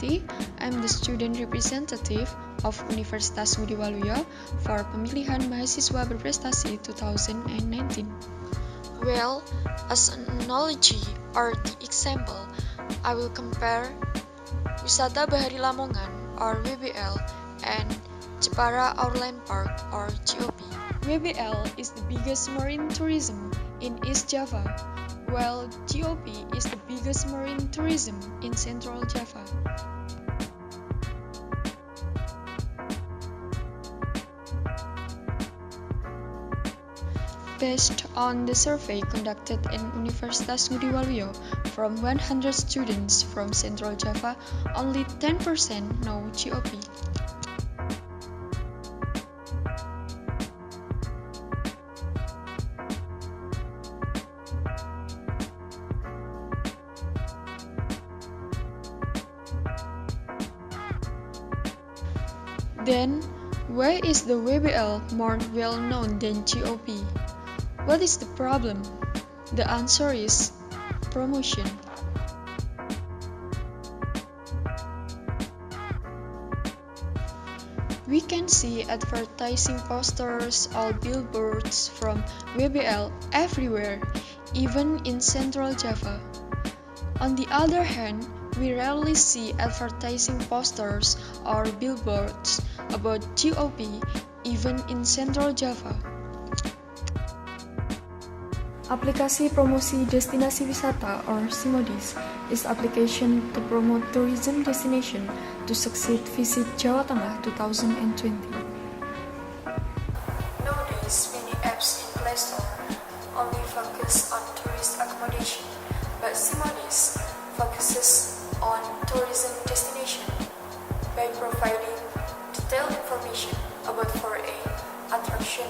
Putri. I'm the student representative of Universitas Ngudi Waluyo for Pemilihan Mahasiswa Berprestasi 2019. Well, as an analogy or the example, I will compare Wisata Bahari Lamongan or WBL and Jepara Outland Park or GOP. WBL is the biggest marine tourism in East Java, while GOP is the biggest marine tourism in Central Java. Based on the survey conducted in Universitas Ngudi Waluyo from 100 students from Central Java, only 10% know GOP. Then, why is the WBL more well-known than GOP? What is the problem? The answer is promotion. We can see advertising posters or billboards from WBL everywhere, even in Central Java. On the other hand, we rarely see advertising posters or billboards about GOP, even in Central Java. Aplikasi Promosi Destinasi Wisata or SIMODIS is application to promote tourism destination to succeed Visit Jawa Tengah 2020. Nowadays, many apps in Play Store only focus on tourist accommodation, but SIMODIS focuses on tourism destination by providing detailed information about 4A, attraction,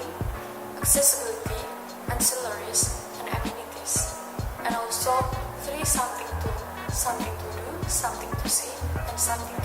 accessibility, ancillaries, and amenities, and also 3 something to do, something to see, and something